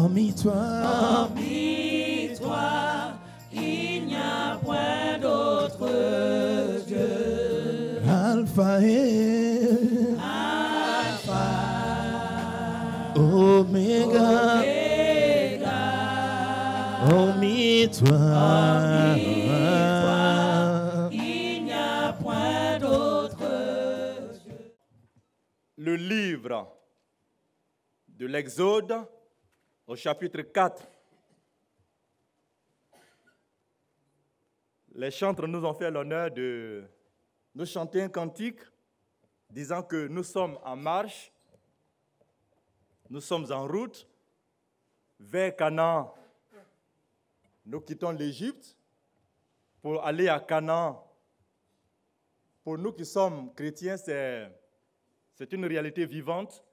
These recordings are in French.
Hormis toi, il n'y a point d'autre Dieu. Alpha et Oméga. Hormis toi, il n'y a point d'autre Dieu. Le livre de l'Exode au chapitre 4. Les chantres nous ont fait l'honneur de nous chanter un cantique disant que nous sommes en marche, nous sommes en route vers Canaan. Nous quittons l'Égypte pour aller à Canaan. Pour nous qui sommes chrétiens, c'est une réalité vivante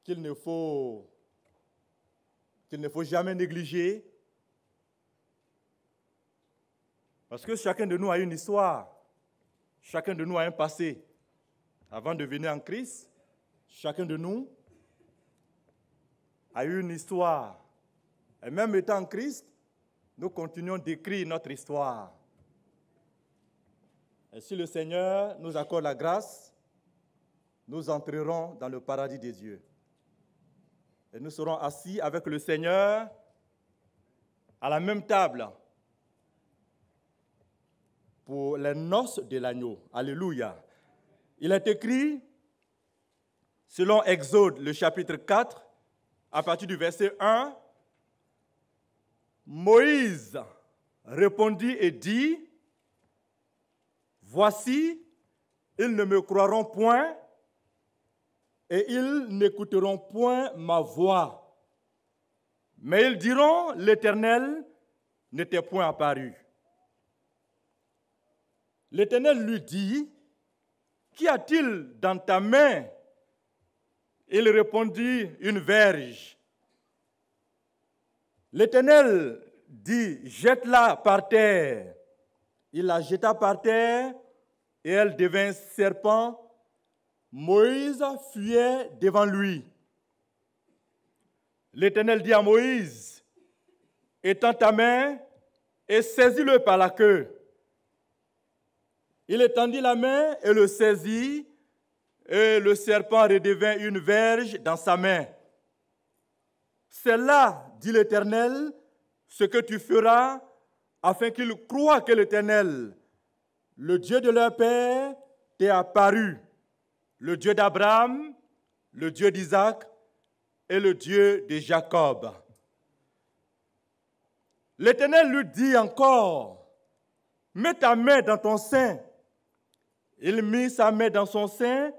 qu'il ne faut jamais négliger. Parce que chacun de nous a une histoire, chacun de nous a un passé. Avant de venir en Christ, chacun de nous a eu une histoire. Et même étant en Christ, nous continuons d'écrire notre histoire. Et si le Seigneur nous accorde la grâce, nous entrerons dans le paradis des dieux. Et nous serons assis avec le Seigneur à la même table pour les noces de l'agneau. Alléluia. Il est écrit, selon Exode, le chapitre 4, à partir du verset 1, Moïse répondit et dit, « Voici, ils ne me croiront point et ils n'écouteront point ma voix. Mais ils diront, l'Éternel n'était point apparu. » L'Éternel lui dit, « Qu'y a-t-il dans ta main ?» Il répondit, « Une verge. » L'Éternel dit, « Jette-la par terre. » Il la jeta par terre et elle devint serpent. Moïse fuyait devant lui. L'Éternel dit à Moïse, « Étends ta main et saisis-le par la queue. » Il étendit la main et le saisit, et le serpent redevint une verge dans sa main. « C'est là, dit l'Éternel, ce que tu feras, afin qu'ils croient que l'Éternel, le Dieu de leur père, t'est apparu, le Dieu d'Abraham, le Dieu d'Isaac et le Dieu de Jacob. » L'Éternel lui dit encore, « Mets ta main dans ton sein. » Il mit sa main dans son sein,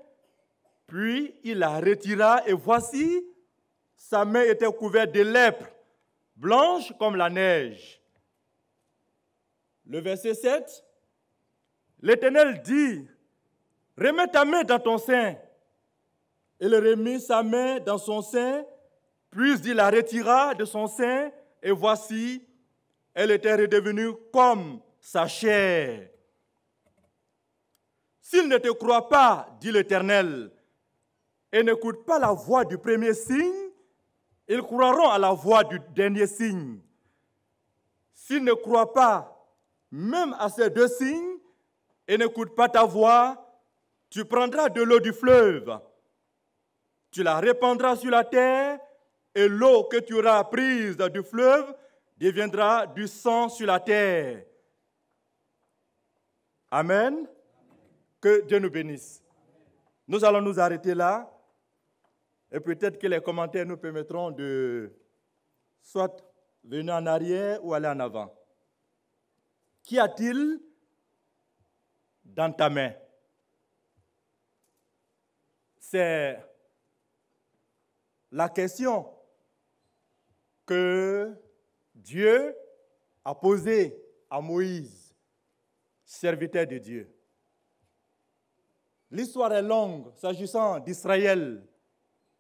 puis il la retira, et voici, sa main était couverte de lèpre, blanche comme la neige. Le verset 7, l'Éternel dit, « Remets ta main dans ton sein. » Il remit sa main dans son sein, puis il la retira de son sein, et voici, elle était redevenue comme sa chair. « S'ils ne te croient pas, dit l'Éternel, et n'écoutent pas la voix du premier signe, ils croiront à la voix du dernier signe. S'ils ne croient pas, même à ces deux signes, et n'écoutent pas ta voix, tu prendras de l'eau du fleuve, tu la répandras sur la terre, et l'eau que tu auras prise du fleuve deviendra du sang sur la terre. » Amen. Que Dieu nous bénisse. Nous allons nous arrêter là, et peut-être que les commentaires nous permettront de soit venir en arrière ou aller en avant. Qu'y a-t-il dans ta main? C'est la question que Dieu a posée à Moïse, serviteur de Dieu. L'histoire est longue s'agissant d'Israël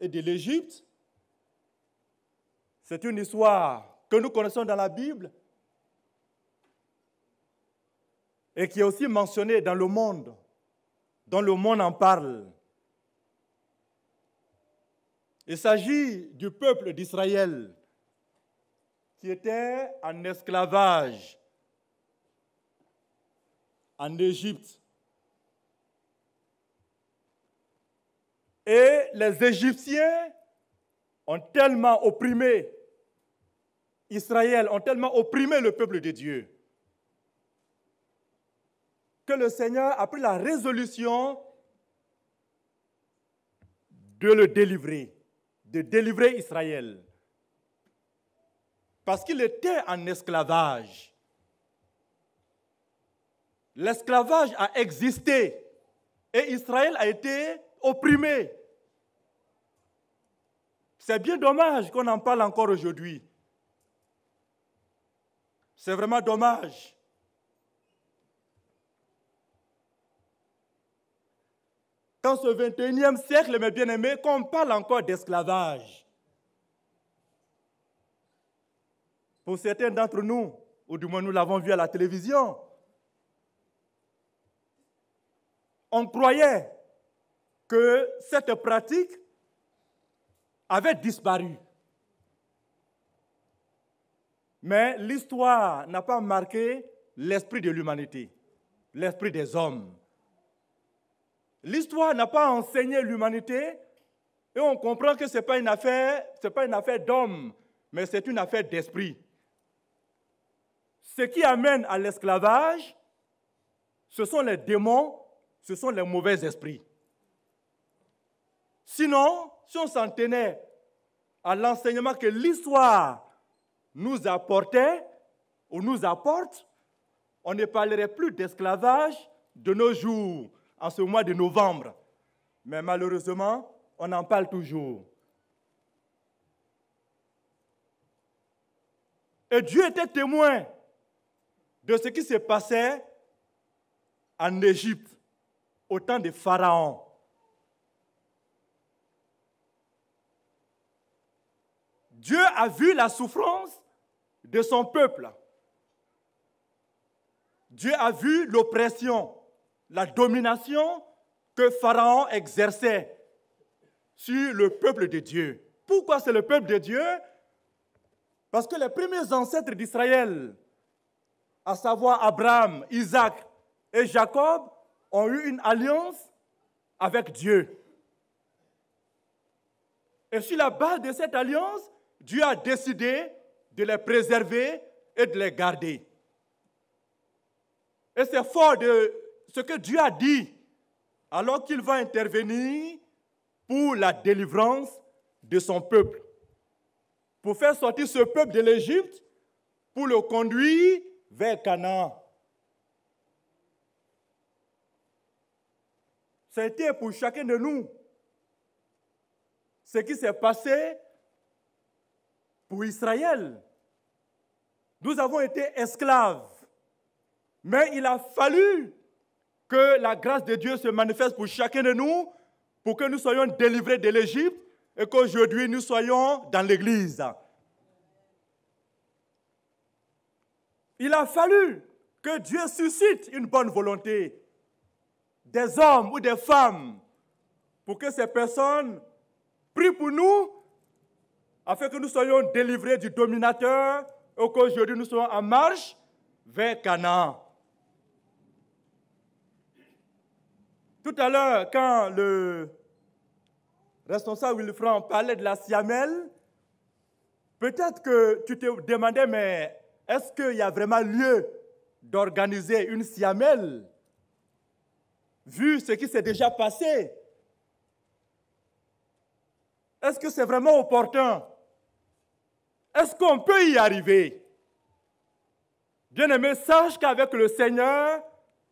et de l'Égypte. C'est une histoire que nous connaissons dans la Bible et qui est aussi mentionnée dans le monde, dont le monde en parle. Il s'agit du peuple d'Israël qui était en esclavage en Égypte. Et les Égyptiens ont tellement opprimé Israël, ont tellement opprimé le peuple de Dieu, que le Seigneur a pris la résolution de le délivrer, de délivrer Israël. Parce qu'il était en esclavage. L'esclavage a existé et Israël a été opprimé. C'est bien dommage qu'on en parle encore aujourd'hui. C'est vraiment dommage. Dans ce 21e siècle, mes bien-aimés, qu'on parle encore d'esclavage. Pour certains d'entre nous, ou du moins nous l'avons vu à la télévision, on croyait que cette pratique avait disparu. Mais l'histoire n'a pas marqué l'esprit de l'humanité, l'esprit des hommes. L'histoire n'a pas enseigné l'humanité et on comprend que ce n'est pas une affaire d'homme, mais c'est une affaire d'esprit. Ce qui amène à l'esclavage, ce sont les démons, ce sont les mauvais esprits. Sinon, si on s'en tenait à l'enseignement que l'histoire nous apportait ou nous apporte, on ne parlerait plus d'esclavage de nos jours, en ce mois de novembre. Mais malheureusement, on en parle toujours. Et Dieu était témoin de ce qui se passait en Égypte, au temps de Pharaon. Dieu a vu la souffrance de son peuple. Dieu a vu l'oppression, la domination que Pharaon exerçait sur le peuple de Dieu. Pourquoi c'est le peuple de Dieu? Parce que les premiers ancêtres d'Israël, à savoir Abraham, Isaac et Jacob, ont eu une alliance avec Dieu. Et sur la base de cette alliance, Dieu a décidé de les préserver et de les garder. Et c'est fort de ce que Dieu a dit, alors qu'il va intervenir pour la délivrance de son peuple, pour faire sortir ce peuple de l'Égypte, pour le conduire vers Canaan. C'était pour chacun de nous ce qui s'est passé pour Israël. Nous avons été esclaves, mais il a fallu que la grâce de Dieu se manifeste pour chacun de nous, pour que nous soyons délivrés de l'Égypte et qu'aujourd'hui nous soyons dans l'Église. Il a fallu que Dieu suscite une bonne volonté, des hommes ou des femmes, pour que ces personnes prient pour nous, afin que nous soyons délivrés du dominateur et qu'aujourd'hui nous soyons en marche vers Canaan. Tout à l'heure, quand le responsable Wilfran parlait de la Siamelle, peut-être que tu te demandais, mais est-ce qu'il y a vraiment lieu d'organiser une Siamelle, vu ce qui s'est déjà passé? Est-ce que c'est vraiment opportun? Est-ce qu'on peut y arriver? Bien-aimé, sache qu'avec le Seigneur,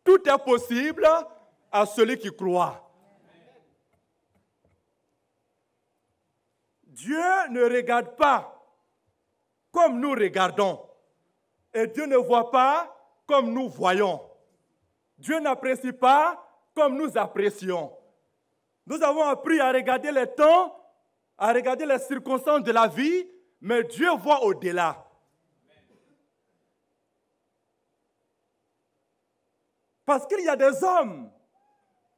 tout est possible à celui qui croit. Dieu ne regarde pas comme nous regardons. Et Dieu ne voit pas comme nous voyons. Dieu n'apprécie pas comme nous apprécions. Nous avons appris à regarder les temps, à regarder les circonstances de la vie, mais Dieu voit au-delà. Parce qu'il y a des hommes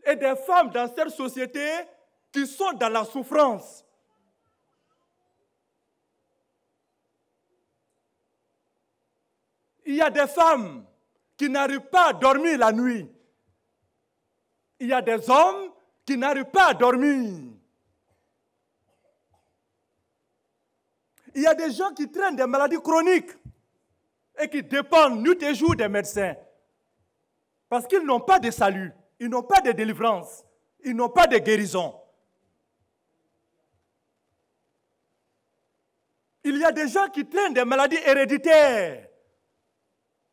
et des femmes dans cette société qui sont dans la souffrance. Il y a des femmes qui n'arrivent pas à dormir la nuit. Il y a des hommes qui n'arrivent pas à dormir. Il y a des gens qui traînent des maladies chroniques et qui dépendent nuit et jour des médecins. Parce qu'ils n'ont pas de salut, ils n'ont pas de délivrance, ils n'ont pas de guérison. Il y a des gens qui traînent des maladies héréditaires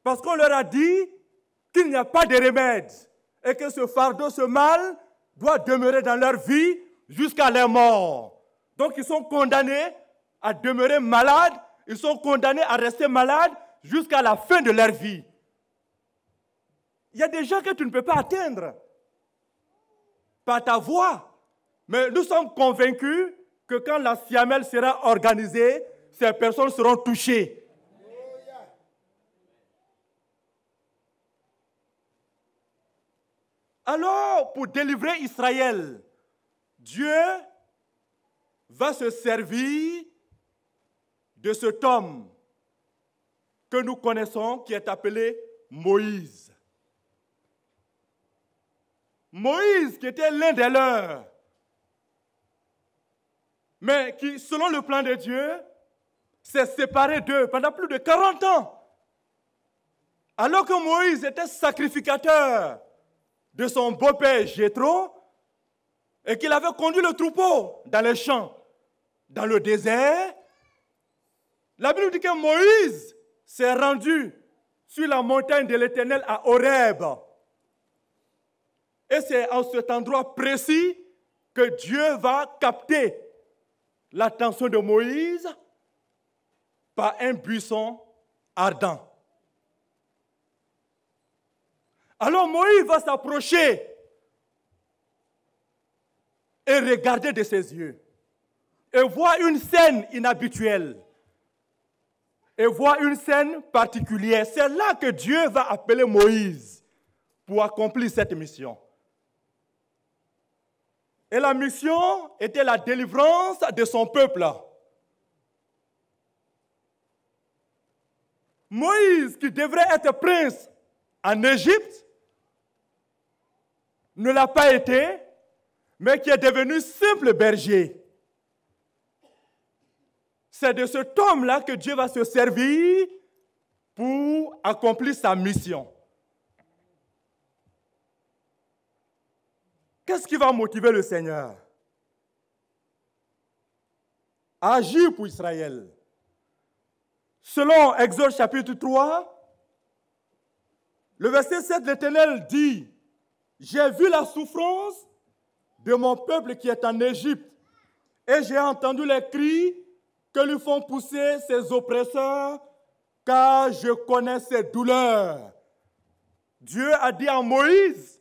parce qu'on leur a dit qu'il n'y a pas de remède et que ce fardeau, ce mal, doit demeurer dans leur vie jusqu'à leur mort. Donc ils sont condamnés à demeurer malades, ils sont condamnés à rester malades jusqu'à la fin de leur vie. Il y a des gens que tu ne peux pas atteindre par ta voix. Mais nous sommes convaincus que quand la Siamelle sera organisée, ces personnes seront touchées. Alors, pour délivrer Israël, Dieu va se servir de cet homme que nous connaissons, qui est appelé Moïse. Moïse, qui était l'un des leurs, mais qui, selon le plan de Dieu, s'est séparé d'eux pendant plus de 40 ans. Alors que Moïse était sacrificateur de son beau-père Jéthro et qu'il avait conduit le troupeau dans les champs, dans le désert, la Bible dit que Moïse s'est rendu sur la montagne de l'Éternel à Horeb. Et c'est à cet endroit précis que Dieu va capter l'attention de Moïse par un buisson ardent. Alors Moïse va s'approcher et regarder de ses yeux et voir une scène inhabituelle et voir une scène particulière. C'est là que Dieu va appeler Moïse pour accomplir cette mission. Et la mission était la délivrance de son peuple. Moïse, qui devrait être prince en Égypte, ne l'a pas été, mais qui est devenu simple berger. C'est de cet homme-là que Dieu va se servir pour accomplir sa mission. Qu'est-ce qui va motiver le Seigneur à agir pour Israël? Selon Exode chapitre 3, le verset 7, l'Éternel dit: j'ai vu la souffrance de mon peuple qui est en Égypte, et j'ai entendu les cris que lui font pousser ses oppresseurs, car je connais ses douleurs. Dieu a dit à Moïse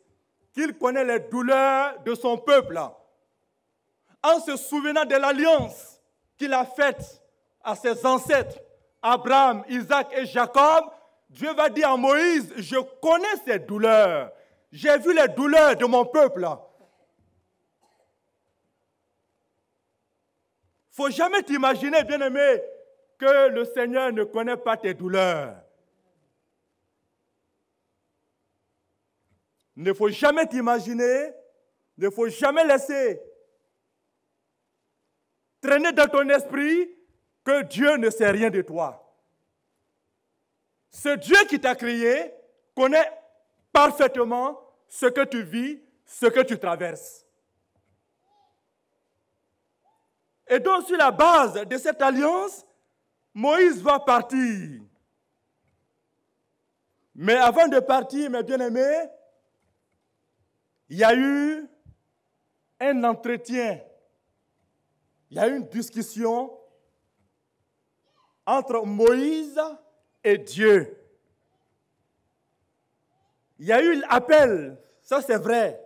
qu'il connaît les douleurs de son peuple. En se souvenant de l'alliance qu'il a faite à ses ancêtres, Abraham, Isaac et Jacob, Dieu va dire à Moïse: je connais ces douleurs. J'ai vu les douleurs de mon peuple. Il ne faut jamais t'imaginer, bien-aimé, que le Seigneur ne connaît pas tes douleurs. Il ne faut jamais t'imaginer, il ne faut jamais laisser traîner dans ton esprit que Dieu ne sait rien de toi. Ce Dieu qui t'a créé connaît parfaitement ce que tu vis, ce que tu traverses. Et donc, sur la base de cette alliance, Moïse va partir. Mais avant de partir, mes bien-aimés, il y a eu un entretien, il y a eu une discussion entre Moïse et Dieu. Il y a eu l'appel, ça c'est vrai.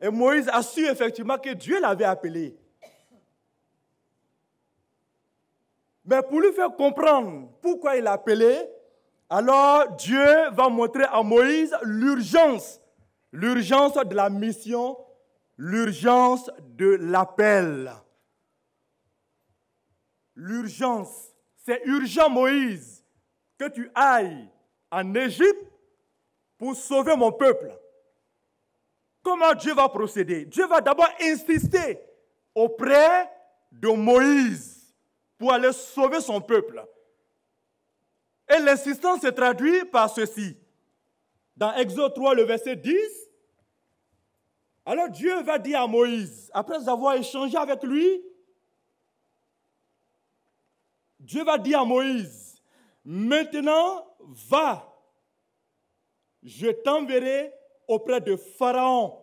Et Moïse a su effectivement que Dieu l'avait appelé. Mais pour lui faire comprendre pourquoi il l'a appelé, alors Dieu va montrer à Moïse l'urgence de la mission, l'urgence de l'appel. L'urgence, c'est urgent Moïse, que tu ailles en Égypte pour sauver mon peuple. Comment Dieu va procéder? Dieu va d'abord insister auprès de Moïse pour aller sauver son peuple. Et l'insistance se traduit par ceci. Dans Exode 3, le verset 10, alors Dieu va dire à Moïse, après avoir échangé avec lui, Dieu va dire à Moïse, maintenant va, je t'enverrai auprès de Pharaon.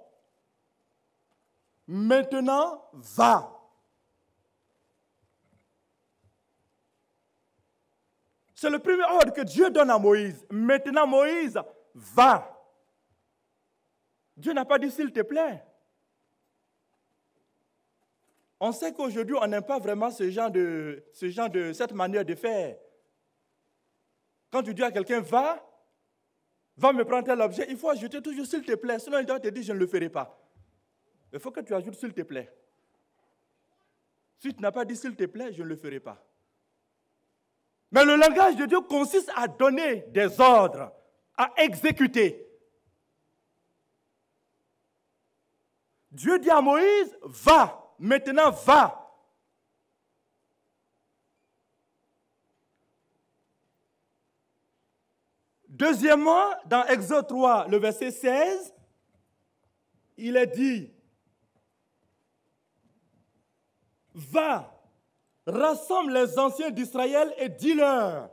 Maintenant va. C'est le premier ordre que Dieu donne à Moïse. Maintenant Moïse, va. Dieu n'a pas dit s'il te plaît. On sait qu'aujourd'hui, on n'aime pas vraiment cette manière de faire. Quand tu dis à quelqu'un, va me prendre tel objet, il faut ajouter toujours s'il te plaît. Sinon, il doit te dire, je ne le ferai pas. Il faut que tu ajoutes s'il te plaît. Si tu n'as pas dit s'il te plaît, je ne le ferai pas. Mais le langage de Dieu consiste à donner des ordres, à exécuter. Dieu dit à Moïse, va, maintenant va. Deuxièmement, dans Exode 3, le verset 16, il est dit, va, rassemble les anciens d'Israël et dis-leur.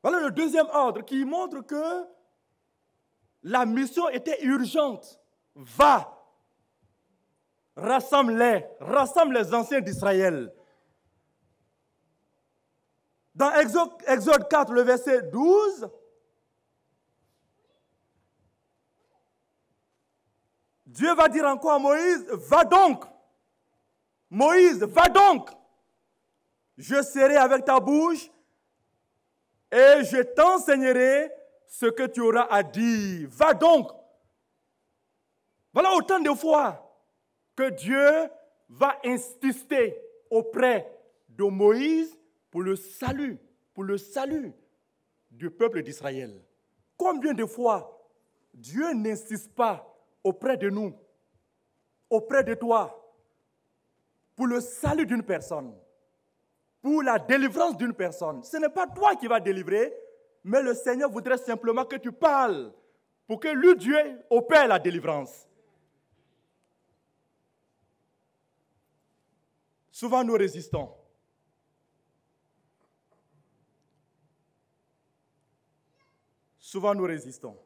Voilà le deuxième ordre qui montre que la mission était urgente. Va, rassemble les anciens d'Israël. Dans Exode 4, le verset 12, Dieu va dire encore à Moïse, va donc. Moïse, va donc. Je serai avec ta bouche et je t'enseignerai ce que tu auras à dire. Va donc. Voilà autant de fois que Dieu va insister auprès de Moïse pour le salut du peuple d'Israël. Combien de fois Dieu n'insiste pas auprès de nous, auprès de toi, pour le salut d'une personne, pour la délivrance d'une personne. Ce n'est pas toi qui vas délivrer, mais le Seigneur voudrait simplement que tu parles pour que lui, Dieu, opère la délivrance. Souvent, nous résistons. Souvent, nous résistons.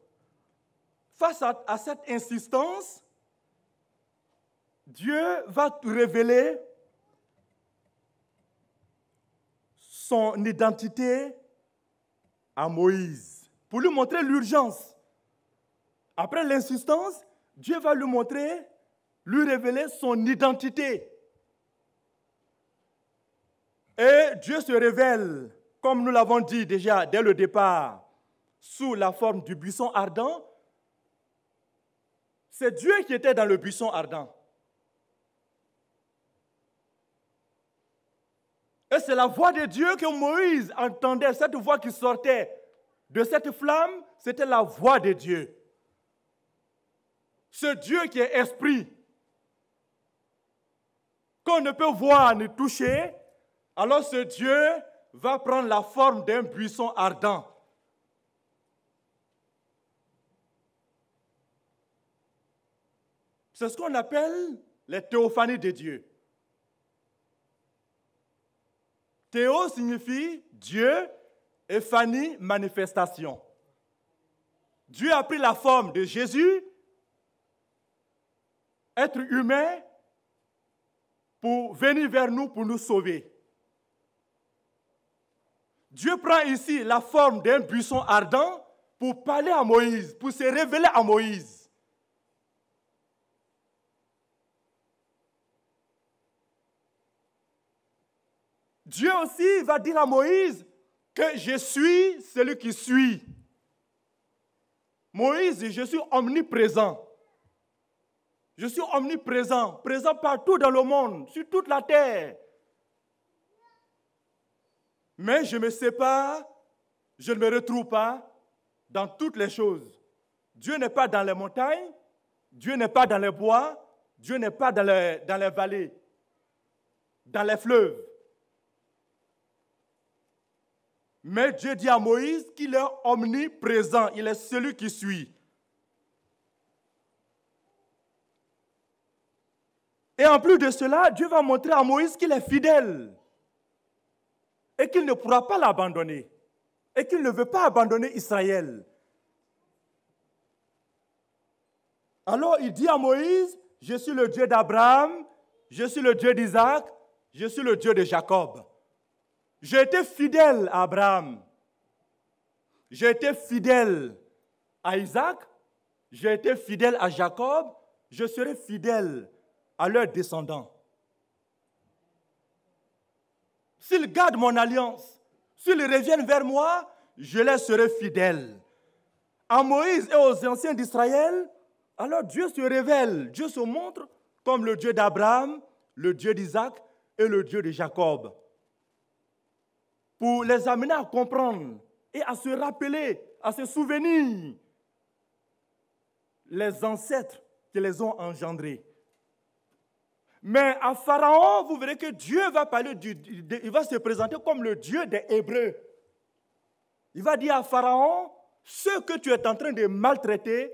Face à cette insistance, Dieu va te révéler son identité à Moïse pour lui montrer l'urgence. Après l'insistance, Dieu va lui montrer, lui révéler son identité. Et Dieu se révèle, comme nous l'avons dit déjà dès le départ, sous la forme du buisson ardent. C'est Dieu qui était dans le buisson ardent. Et c'est la voix de Dieu que Moïse entendait, cette voix qui sortait de cette flamme, c'était la voix de Dieu. Ce Dieu qui est esprit, qu'on ne peut voir ni toucher, alors ce Dieu va prendre la forme d'un buisson ardent. C'est ce qu'on appelle les théophanies de Dieu. Théo signifie Dieu et phanie, manifestation. Dieu a pris la forme de Jésus, être humain, pour venir vers nous, pour nous sauver. Dieu prend ici la forme d'un buisson ardent pour parler à Moïse, pour se révéler à Moïse. Dieu aussi va dire à Moïse que je suis celui qui suis. Moïse, je suis omniprésent. Je suis omniprésent, présent partout dans le monde, sur toute la terre. Mais je me sépare je ne me retrouve pas dans toutes les choses. Dieu n'est pas dans les montagnes, Dieu n'est pas dans les bois, Dieu n'est pas dans les vallées, dans les fleuves. Mais Dieu dit à Moïse qu'il est omniprésent, il est celui qui suit. Et en plus de cela, Dieu va montrer à Moïse qu'il est fidèle et qu'il ne pourra pas l'abandonner et qu'il ne veut pas abandonner Israël. Alors il dit à Moïse, je suis le Dieu d'Abraham, je suis le Dieu d'Isaac, je suis le Dieu de Jacob. J'ai été fidèle à Abraham, j'ai été fidèle à Isaac, j'ai été fidèle à Jacob, je serai fidèle à leurs descendants. S'ils gardent mon alliance, s'ils reviennent vers moi, je les serai fidèle. À Moïse et aux anciens d'Israël, alors Dieu se révèle, Dieu se montre comme le Dieu d'Abraham, le Dieu d'Isaac et le Dieu de Jacob. Pour les amener à comprendre et à se rappeler, à se souvenir les ancêtres qui les ont engendrés. Mais à Pharaon, vous verrez que Dieu va parler, il va se présenter comme le Dieu des Hébreux. Il va dire à Pharaon, ceux que tu es en train de maltraiter,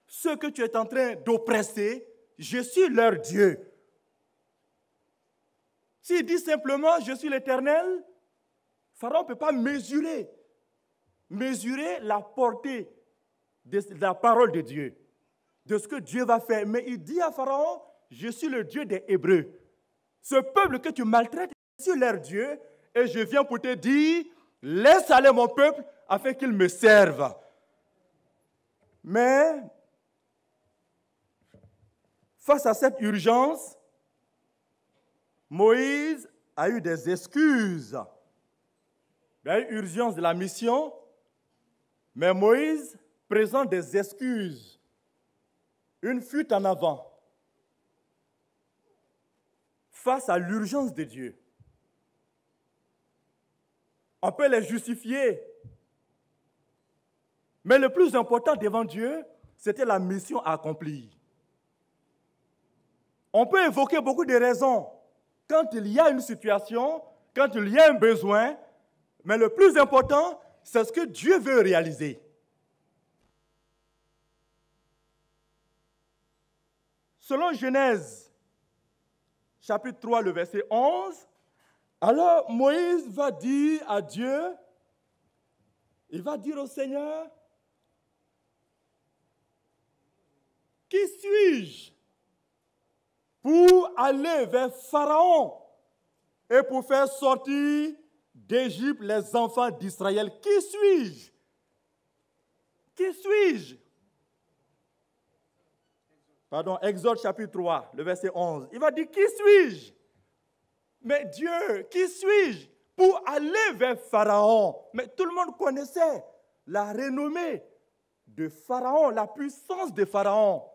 ceux que tu es en train d'oppresser, je suis leur Dieu. S'il dit simplement, je suis l'Éternel, Pharaon ne peut pas mesurer la portée de la parole de Dieu, de ce que Dieu va faire. Mais il dit à Pharaon, je suis le Dieu des Hébreux. Ce peuple que tu maltraites, je suis leur Dieu, et je viens pour te dire, laisse aller mon peuple afin qu'il me serve. Mais, face à cette urgence, Moïse a eu des excuses. Il y a eu urgence de la mission, mais Moïse présente des excuses. Une fuite en avant face à l'urgence de Dieu. On peut les justifier, mais le plus important devant Dieu, c'était la mission à accomplir. On peut évoquer beaucoup de raisons quand il y a une situation, quand il y a un besoin, mais le plus important, c'est ce que Dieu veut réaliser. Selon Genèse, chapitre 3, le verset 11, alors Moïse va dire à Dieu, il va dire au Seigneur, qui suis-je pour aller vers Pharaon et pour faire sortir d'Égypte les enfants d'Israël? Qui suis-je? Qui suis-je? Pardon, Exode chapitre 3, le verset 11. Il va dire, qui suis-je? Mais Dieu, qui suis-je pour aller vers Pharaon? Mais tout le monde connaissait la renommée de Pharaon, la puissance de Pharaon.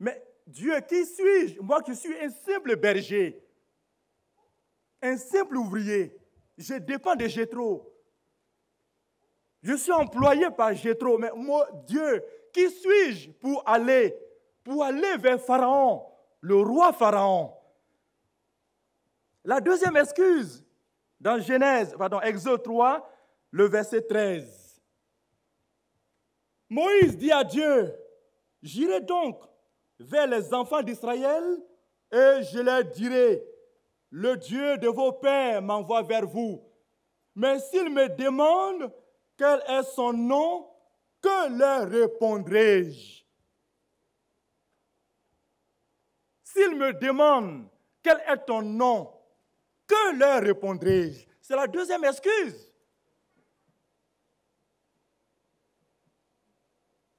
Mais Dieu, qui suis-je? Moi qui suis un simple berger, un simple ouvrier, je dépends de Jéthro. Je suis employé par Jéthro, mais moi, Dieu, qui suis-je pour aller vers Pharaon, le roi Pharaon? La deuxième excuse, dans Exode 3, le verset 13. Moïse dit à Dieu, j'irai donc vers les enfants d'Israël et je leur dirai, le Dieu de vos pères m'envoie vers vous. Mais s'ils me demandent quel est son nom, que leur répondrai-je? S'ils me demandent quel est ton nom, que leur répondrai-je? C'est la deuxième excuse.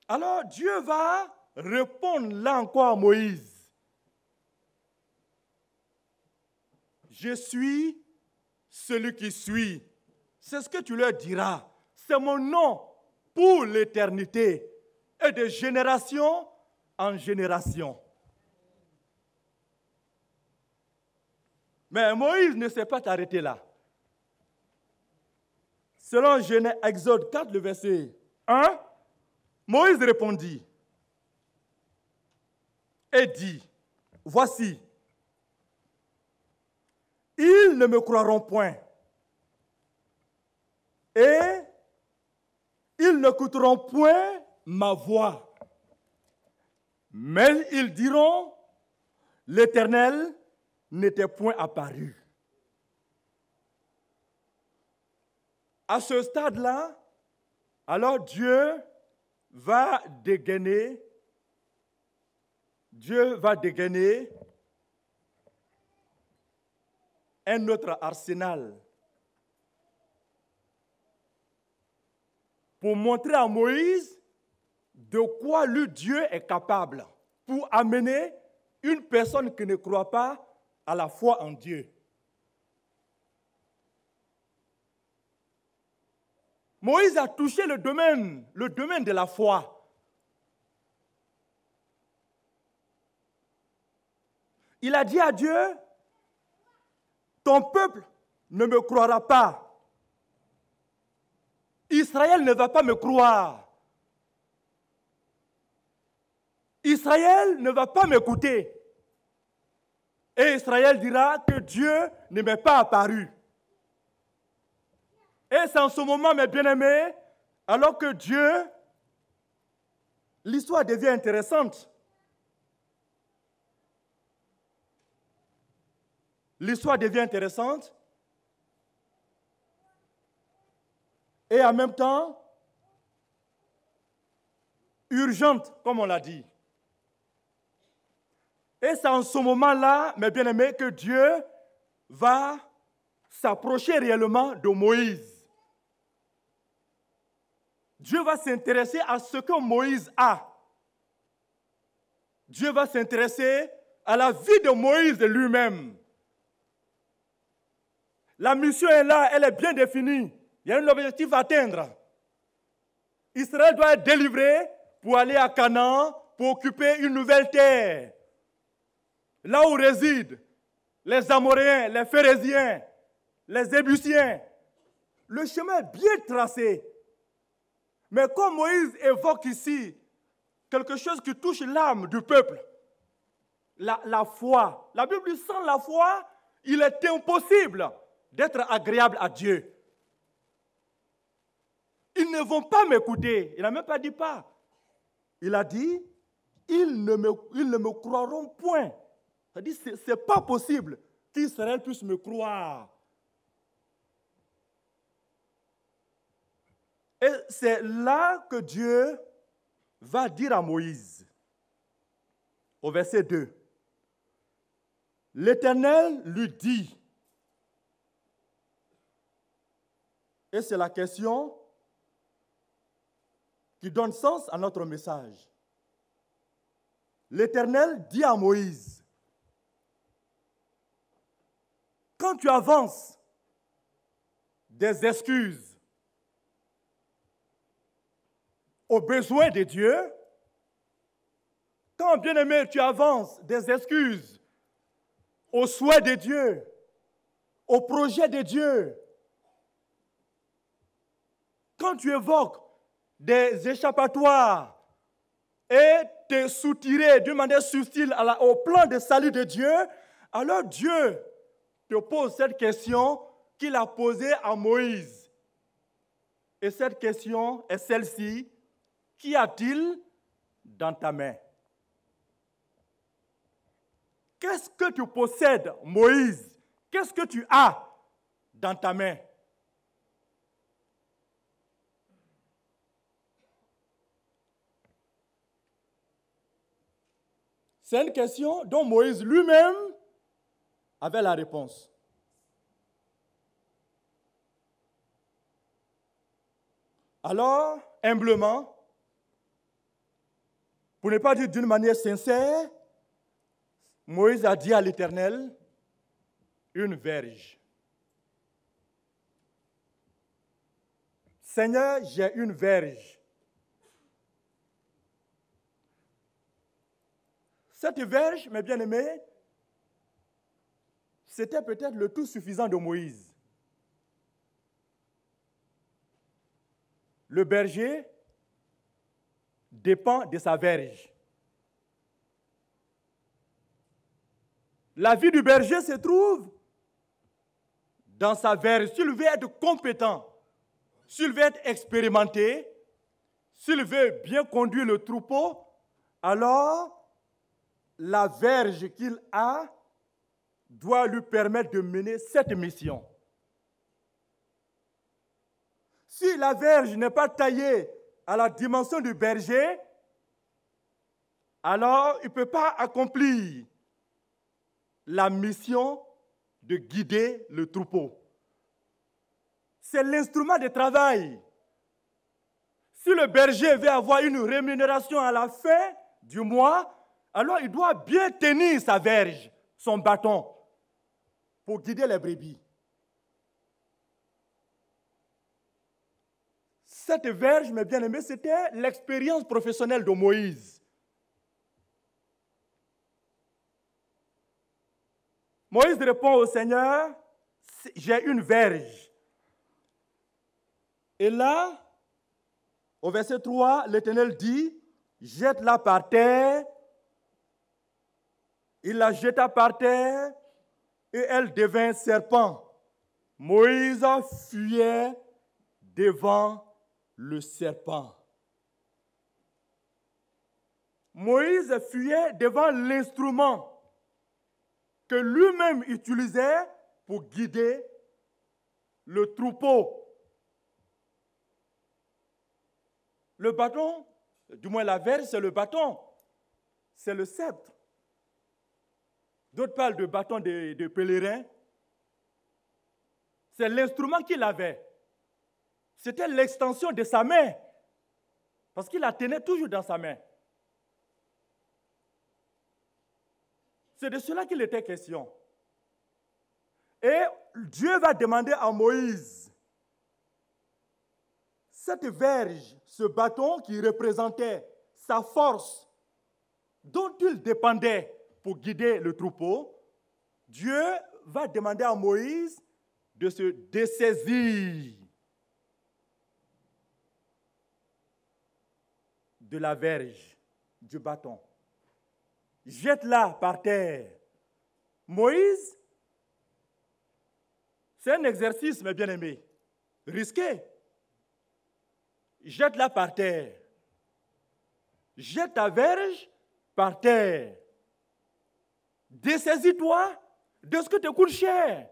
Alors Dieu va répondre là encore à Moïse. Je suis celui qui suis. C'est ce que tu leur diras. C'est mon nom pour l'éternité et de génération en génération. Mais Moïse ne s'est pas arrêté là. Selon Exode 4, le verset 1, Moïse répondit et dit, voici, ils ne me croiront point et ils n'écouteront point ma voix, mais ils diront, l'Éternel n'était point apparu. À ce stade-là, alors Dieu va dégainer un autre arsenal pour montrer à Moïse de quoi lui Dieu est capable pour amener une personne qui ne croit pas à la foi en Dieu. Moïse a touché le domaine de la foi. Il a dit à Dieu, ton peuple ne me croira pas. Israël ne va pas me croire. Israël ne va pas m'écouter. Et Israël dira que Dieu ne m'est pas apparu. Et c'est en ce moment, mes bien-aimés, alors que Dieu, l'histoire devient intéressante. L'histoire devient intéressante et en même temps urgente, comme on l'a dit. Et c'est en ce moment-là, mes bien-aimés, que Dieu va s'approcher réellement de Moïse. Dieu va s'intéresser à ce que Moïse a. Dieu va s'intéresser à la vie de Moïse lui-même. La mission est là, elle est bien définie. Il y a un objectif à atteindre. Israël doit être délivré pour aller à Canaan, pour occuper une nouvelle terre. Là où résident les Amoréens, les Phéréziens, les Ébusiens. Le chemin est bien tracé. Mais comme Moïse évoque ici quelque chose qui touche l'âme du peuple, la foi. La Bible dit, sans la foi, il est impossible d'être agréable à Dieu. Ils ne vont pas m'écouter. Il n'a même pas dit pas. Il a dit, ils ne me croiront point. C'est-à-dire, ce n'est pas possible qu'Israël puisse me croire. Et c'est là que Dieu va dire à Moïse, au verset 2, l'Éternel lui dit, et c'est la question qui donne sens à notre message. L'Éternel dit à Moïse, quand tu avances des excuses aux besoins de Dieu, quand, bien-aimé, tu avances des excuses aux souhaits de Dieu, aux projets de Dieu, quand tu évoques des échappatoires et te soutirer d'une manière subtile au plan de salut de Dieu, alors Dieu te pose cette question qu'il a posée à Moïse. Et cette question est celle-ci, qu'y a-t-il dans ta main? Qu'est-ce que tu possèdes, Moïse? Qu'est-ce que tu as dans ta main? C'est une question dont Moïse lui-même avait la réponse. Alors, humblement, pour ne pas dire d'une manière sincère, Moïse a dit à l'Éternel, une verge. Seigneur, j'ai une verge. Cette verge, mes bien-aimés, c'était peut-être le tout suffisant de Moïse. le berger dépend de sa verge. La vie du berger se trouve dans sa verge. S'il veut être compétent, s'il veut être expérimenté, s'il veut bien conduire le troupeau, alors la verge qu'il a doit lui permettre de mener cette mission. Si la verge n'est pas taillée à la dimension du berger, alors il ne peut pas accomplir la mission de guider le troupeau. C'est l'instrument de travail. Si le berger veut avoir une rémunération à la fin du mois, alors il doit bien tenir sa verge, son bâton, pour guider les brebis. Cette verge, mes bien-aimés, c'était l'expérience professionnelle de Moïse. Moïse répond au Seigneur, j'ai une verge. Et là, au verset 3, l'Éternel dit, jette-la par terre. Il la jeta par terre et elle devint serpent. Moïse fuyait devant le serpent. Moïse fuyait devant l'instrument que lui-même utilisait pour guider le troupeau. Le bâton, du moins la verge, c'est le bâton, c'est le sceptre. D'autres parlent de bâton de pèlerin. C'est l'instrument qu'il avait. C'était l'extension de sa main, parce qu'il la tenait toujours dans sa main. C'est de cela qu'il était question. Et Dieu va demander à Moïse, cette verge, ce bâton qui représentait sa force, dont il dépendait pour guider le troupeau, Dieu va demander à Moïse de se dessaisir de la verge, du bâton. Jette-la par terre. Moïse, c'est un exercice, mes bien-aimés, risqué. Jette-la par terre. Jette ta verge par terre. Dessaisis-toi de ce que te coûte cher.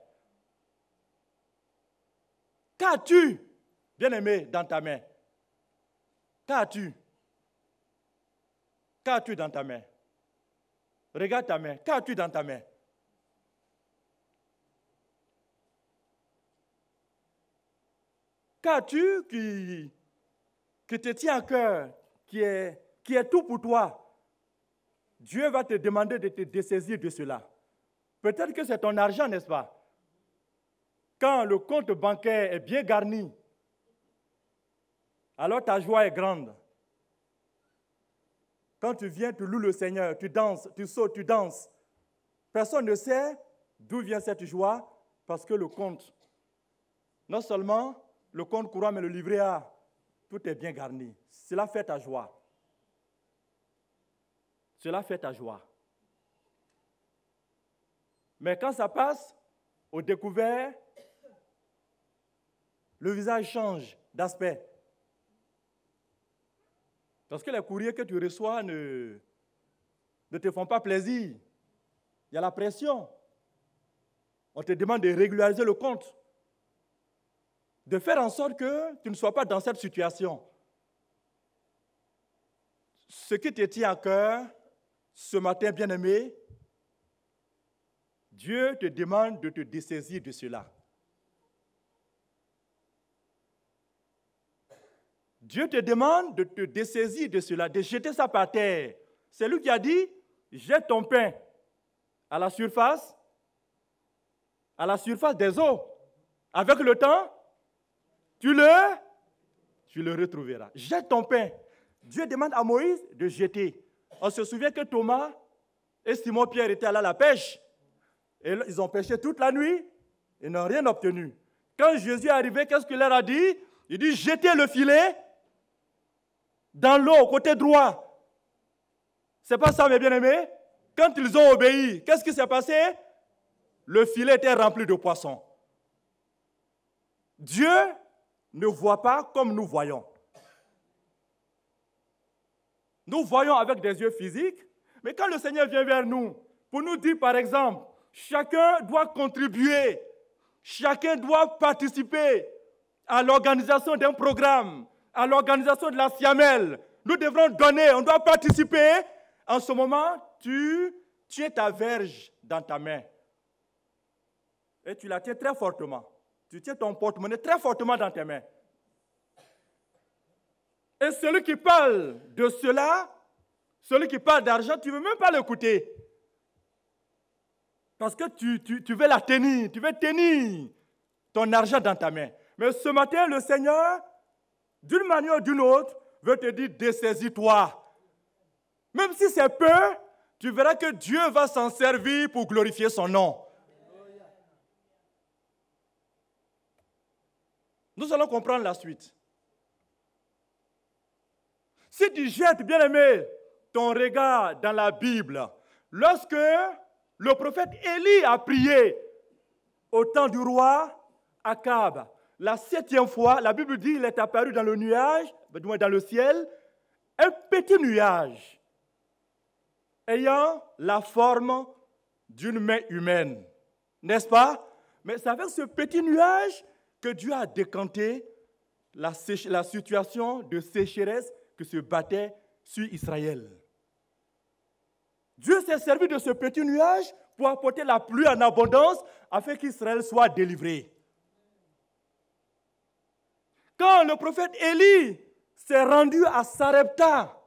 Qu'as-tu, bien-aimé, dans ta main? Qu'as-tu? Qu'as-tu dans ta main? Regarde ta main. Qu'as-tu dans ta main? Qu'as-tu qui te tient à cœur, qui est tout pour toi? Dieu va te demander de te dessaisir de cela. Peut-être que c'est ton argent, n'est-ce pas? Quand le compte bancaire est bien garni, alors ta joie est grande. Quand tu viens, tu loues le Seigneur, tu danses, tu sautes, tu danses. Personne ne sait d'où vient cette joie, parce que le compte, non seulement le compte courant, mais le livret A, tout est bien garni. Cela fait ta joie. Cela fait ta joie. Mais quand ça passe, au découvert, le visage change d'aspect. Parce que les courriers que tu reçois ne te font pas plaisir. Il y a la pression. On te demande de régulariser le compte. De faire en sorte que tu ne sois pas dans cette situation. Ce qui te tient à cœur, ce matin, bien-aimé, Dieu te demande de te dessaisir de cela. Dieu te demande de te dessaisir de cela, de jeter ça par terre. C'est lui qui a dit, jette ton pain à la surface des eaux. Avec le temps, tu le retrouveras. Jette ton pain. Dieu demande à Moïse de jeter. On se souvient que Thomas et Simon-Pierre étaient allés à la pêche. Et ils ont pêché toute la nuit et n'ont rien obtenu. Quand Jésus est arrivé, qu'est-ce qu'il leur a dit? Il dit, jetez le filet dans l'eau, côté droit. C'est pas ça, mes bien-aimés? Quand ils ont obéi, qu'est-ce qui s'est passé? Le filet était rempli de poissons. Dieu ne voit pas comme nous voyons. Nous voyons avec des yeux physiques, mais quand le Seigneur vient vers nous, pour nous dire par exemple, chacun doit contribuer, chacun doit participer à l'organisation d'un programme, à l'organisation de la Siamel. Nous devrons donner, on doit participer. En ce moment, tu tiens ta verge dans ta main et tu la tiens très fortement. Tu tiens ton porte-monnaie très fortement dans tes mains. Et celui qui parle de cela, celui qui parle d'argent, tu ne veux même pas l'écouter. Parce que tu veux la tenir, tu veux tenir ton argent dans ta main. Mais ce matin, le Seigneur, d'une manière ou d'une autre, veut te dire, dessaisis-toi. Même si c'est peu, tu verras que Dieu va s'en servir pour glorifier son nom. Nous allons comprendre la suite. Si tu jettes, bien-aimé, ton regard dans la Bible, lorsque le prophète Élie a prié au temps du roi Akab, la 7e fois, la Bible dit qu'il est apparu dans le nuage, dans le ciel, un petit nuage ayant la forme d'une main humaine. N'est-ce pas? Mais c'est avec ce petit nuage que Dieu a décanté la situation de sécheresse qui se battait sur Israël. Dieu s'est servi de ce petit nuage pour apporter la pluie en abondance afin qu'Israël soit délivré. Quand le prophète Élie s'est rendu à Sarepta,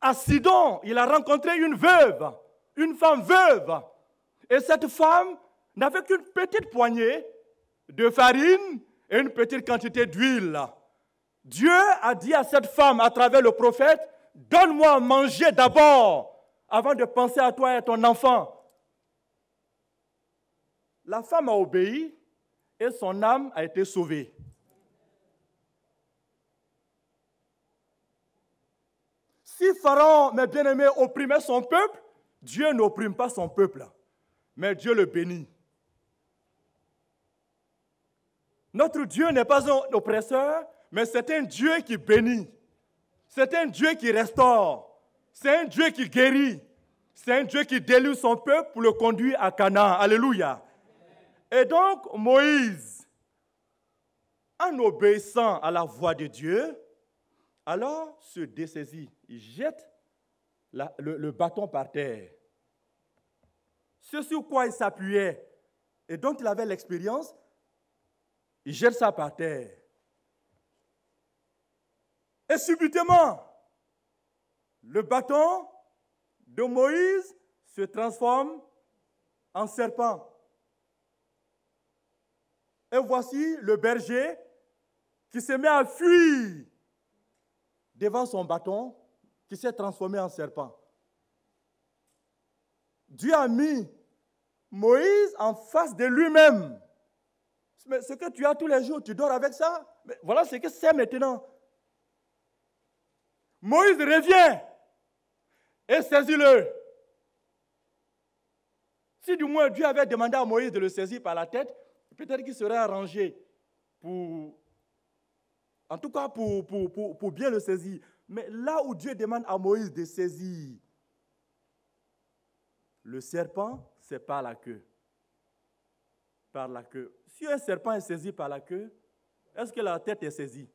à Sidon, il a rencontré une veuve, une femme veuve. Et cette femme n'avait qu'une petite poignée de farine et une petite quantité d'huile. Dieu a dit à cette femme à travers le prophète, donne-moi à manger d'abord avant de penser à toi et à ton enfant. La femme a obéi et son âme a été sauvée. Si Pharaon, mes bien-aimés, opprimait son peuple, Dieu n'opprime pas son peuple, mais Dieu le bénit. Notre Dieu n'est pas un oppresseur, mais c'est un Dieu qui bénit. C'est un Dieu qui restaure. C'est un Dieu qui guérit. C'est un Dieu qui délivre son peuple pour le conduire à Canaan. Alléluia. Et donc, Moïse, en obéissant à la voix de Dieu, alors se dessaisit. Il jette le bâton par terre. Ce sur quoi il s'appuyait et dont il avait l'expérience, il jette ça par terre. Et subitement, le bâton de Moïse se transforme en serpent. Et voici le berger qui se met à fuir devant son bâton qui s'est transformé en serpent. Dieu a mis Moïse en face de lui-même. Mais ce que tu as tous les jours, tu dors avec ça? Mais voilà ce que c'est maintenant. Moïse revient et saisit-le. Si du moins Dieu avait demandé à Moïse de le saisir par la tête, peut-être qu'il serait arrangé pour bien le saisir. Mais là où Dieu demande à Moïse de saisir le serpent, c'est par la queue. Par la queue. Si un serpent est saisi par la queue, est-ce que la tête est saisie?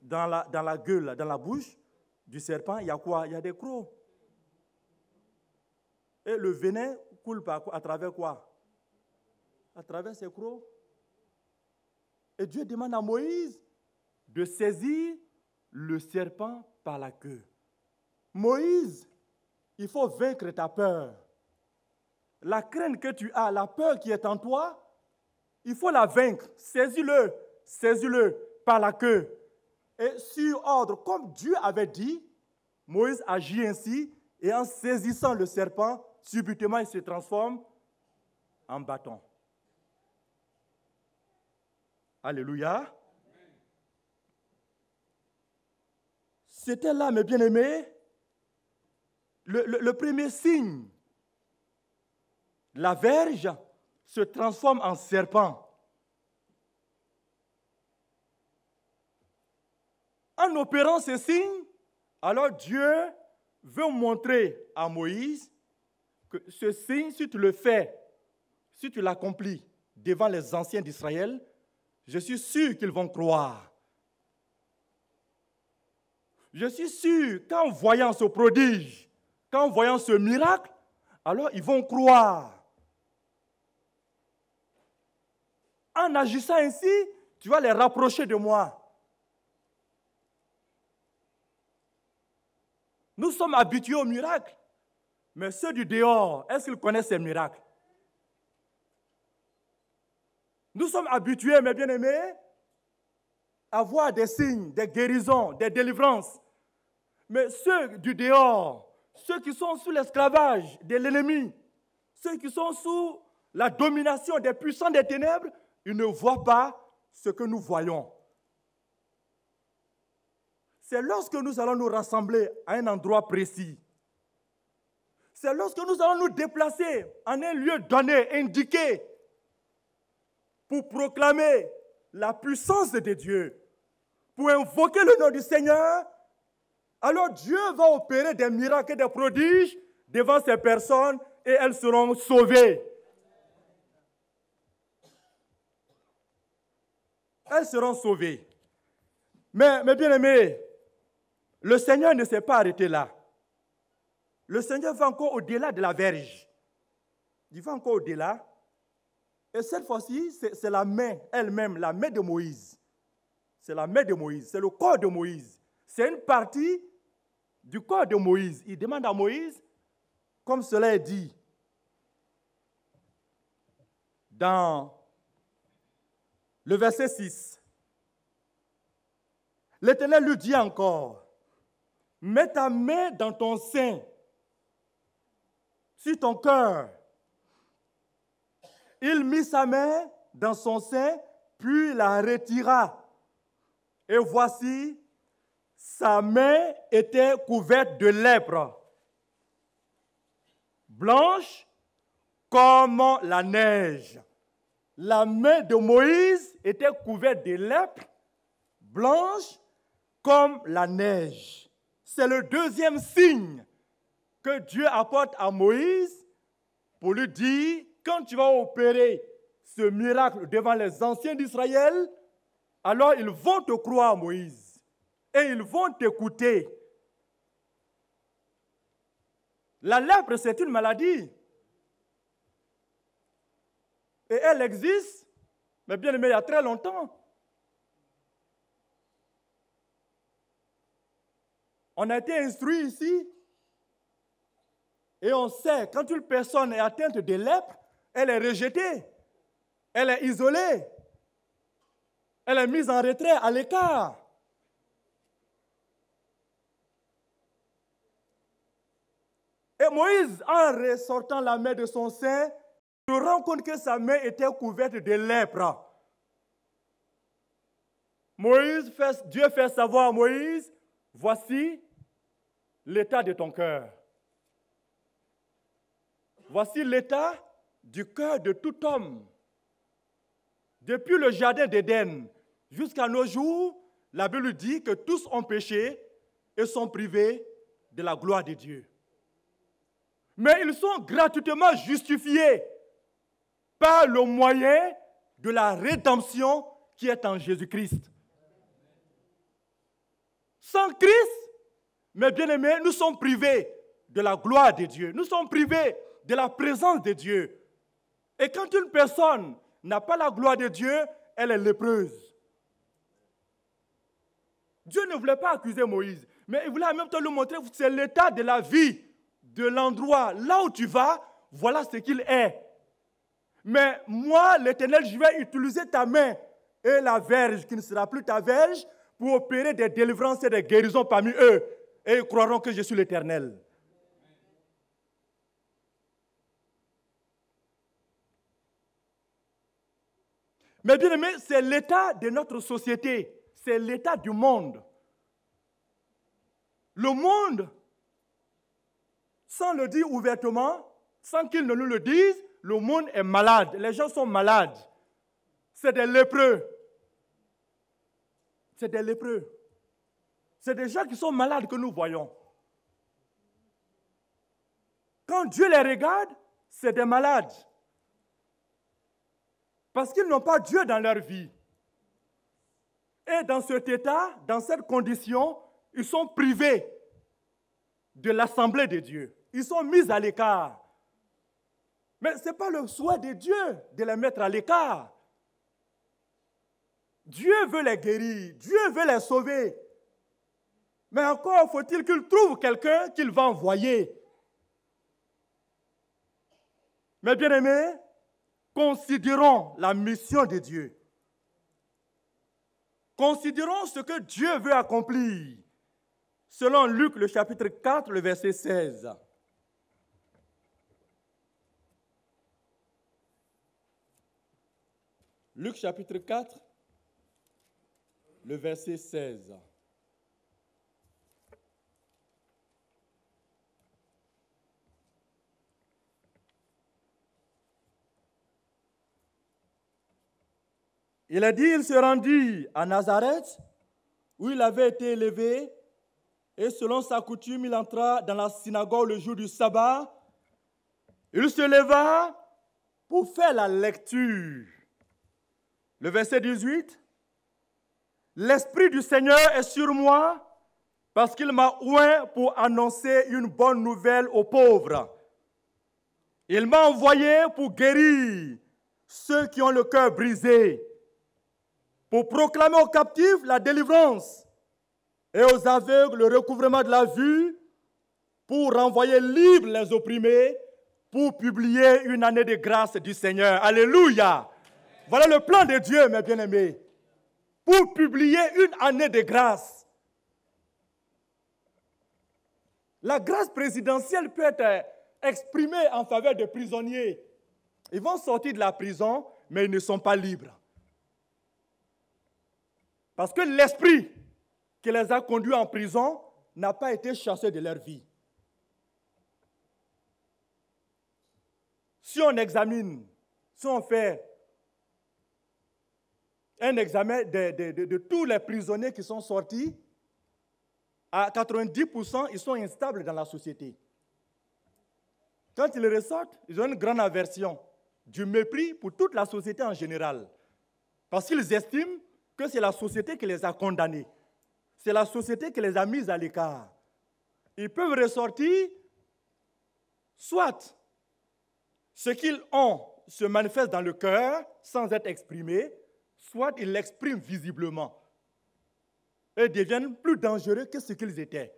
Dans la gueule, dans la bouche du serpent, il y a quoi? Il y a des crocs. Et le venin coule à travers quoi? À travers ces crocs. Et Dieu demande à Moïse de saisir le serpent par la queue. Moïse, il faut vaincre ta peur. La crainte que tu as, la peur qui est en toi, il faut la vaincre. Saisis-le par la queue. Et sur ordre, comme Dieu avait dit, Moïse agit ainsi, et en saisissant le serpent, subitement il se transforme en bâton. Alléluia. C'était là, mes bien-aimés, le premier signe. La verge se transforme en serpent. En opérant ces signes, alors Dieu veut montrer à Moïse que ce signe, si tu le fais, si tu l'accomplis devant les anciens d'Israël, je suis sûr qu'ils vont croire. Je suis sûr qu'en voyant ce prodige, qu'en voyant ce miracle, alors ils vont croire. En agissant ainsi, tu vas les rapprocher de moi. Nous sommes habitués aux miracles, mais ceux du dehors, est-ce qu'ils connaissent ces miracles? Nous sommes habitués, mes bien-aimés, à voir des signes, des guérisons, des délivrances. Mais ceux du dehors, ceux qui sont sous l'esclavage de l'ennemi, ceux qui sont sous la domination des puissants des ténèbres, ils ne voient pas ce que nous voyons. C'est lorsque nous allons nous rassembler à un endroit précis. C'est lorsque nous allons nous déplacer en un lieu donné, indiqué, pour proclamer la puissance de Dieu, pour invoquer le nom du Seigneur. Alors Dieu va opérer des miracles et des prodiges devant ces personnes et elles seront sauvées. Elles seront sauvées. Mais bien-aimés, le Seigneur ne s'est pas arrêté là. Le Seigneur va encore au-delà de la verge. Il va encore au-delà. Et cette fois-ci, c'est la main elle-même, la main de Moïse. C'est la main de Moïse, c'est le corps de Moïse. C'est une partie du corps de Moïse. Il demande à Moïse, comme cela est dit dans le verset 6. L'Éternel lui dit encore, « Mets ta main dans ton sein, sur ton cœur. » Il mit sa main dans son sein, puis la retira. Et voici, sa main était couverte de lèpre, blanche comme la neige. La main de Moïse était couverte de lèpre, blanche comme la neige. C'est le deuxième signe que Dieu apporte à Moïse pour lui dire, quand tu vas opérer ce miracle devant les anciens d'Israël, alors ils vont te croire, Moïse, et ils vont t'écouter. La lèpre, c'est une maladie. Et elle existe, mais bien aimé, il y a très longtemps. On a été instruit ici, et on sait, quand une personne est atteinte de lèpre, elle est rejetée, elle est isolée, elle est mise en retrait, à l'écart. Et Moïse, en ressortant la main de son sein, se rend compte que sa main était couverte de lèpre. Dieu fait savoir à Moïse, voici l'état de ton cœur. Voici l'état du cœur de tout homme. Depuis le jardin d'Éden jusqu'à nos jours, la Bible dit que tous ont péché et sont privés de la gloire de Dieu. Mais ils sont gratuitement justifiés par le moyen de la rédemption qui est en Jésus-Christ. Sans Christ, mes bien-aimés, nous sommes privés de la gloire de Dieu. Nous sommes privés de la présence de Dieu. Et quand une personne n'a pas la gloire de Dieu, elle est lépreuse. Dieu ne voulait pas accuser Moïse, mais il voulait en même temps lui montrer que c'est l'état de la vie, de l'endroit, là où tu vas, voilà ce qu'il est. Mais moi, l'Éternel, je vais utiliser ta main et la verge, qui ne sera plus ta verge, pour opérer des délivrances et des guérisons parmi eux. Et ils croiront que je suis l'Éternel. Mais bien aimé, c'est l'état de notre société, c'est l'état du monde. Le monde, sans le dire ouvertement, sans qu'ils ne nous le disent, le monde est malade. Les gens sont malades. C'est des lépreux. C'est des lépreux. C'est des gens qui sont malades que nous voyons. Quand Dieu les regarde, c'est des malades. Parce qu'ils n'ont pas Dieu dans leur vie. Et dans cet état, dans cette condition, ils sont privés de l'assemblée de Dieu. Ils sont mis à l'écart. Mais ce n'est pas le souhait de Dieu de les mettre à l'écart. Dieu veut les guérir, Dieu veut les sauver. Mais encore faut-il qu'il trouve quelqu'un qu'il va envoyer. Mes bien-aimés, considérons la mission de Dieu. Considérons ce que Dieu veut accomplir. Selon Luc, le chapitre 4, le verset 16. Luc, chapitre 4, le verset 16. Il a dit, il se rendit à Nazareth, où il avait été élevé, et selon sa coutume, il entra dans la synagogue le jour du sabbat. Il se leva pour faire la lecture. Le verset 18. L'Esprit du Seigneur est sur moi, parce qu'il m'a oint pour annoncer une bonne nouvelle aux pauvres. Il m'a envoyé pour guérir ceux qui ont le cœur brisé, pour proclamer aux captifs la délivrance et aux aveugles le recouvrement de la vue, pour renvoyer libres les opprimés, pour publier une année de grâce du Seigneur. Alléluia! Voilà le plan de Dieu, mes bien-aimés. Pour publier une année de grâce. La grâce présidentielle peut être exprimée en faveur des prisonniers. Ils vont sortir de la prison, mais ils ne sont pas libres. Parce que l'esprit qui les a conduits en prison n'a pas été chassé de leur vie. Si on examine, si on fait un examen de tous les prisonniers qui sont sortis, à 90%, ils sont instables dans la société. Quand ils ressortent, ils ont une grande aversion, du mépris pour toute la société en général. Parce qu'ils estiment que c'est la société qui les a condamnés. C'est la société qui les a mis à l'écart. Ils peuvent ressortir, soit ce qu'ils ont se manifeste dans le cœur sans être exprimé, soit ils l'expriment visiblement et deviennent plus dangereux que ce qu'ils étaient.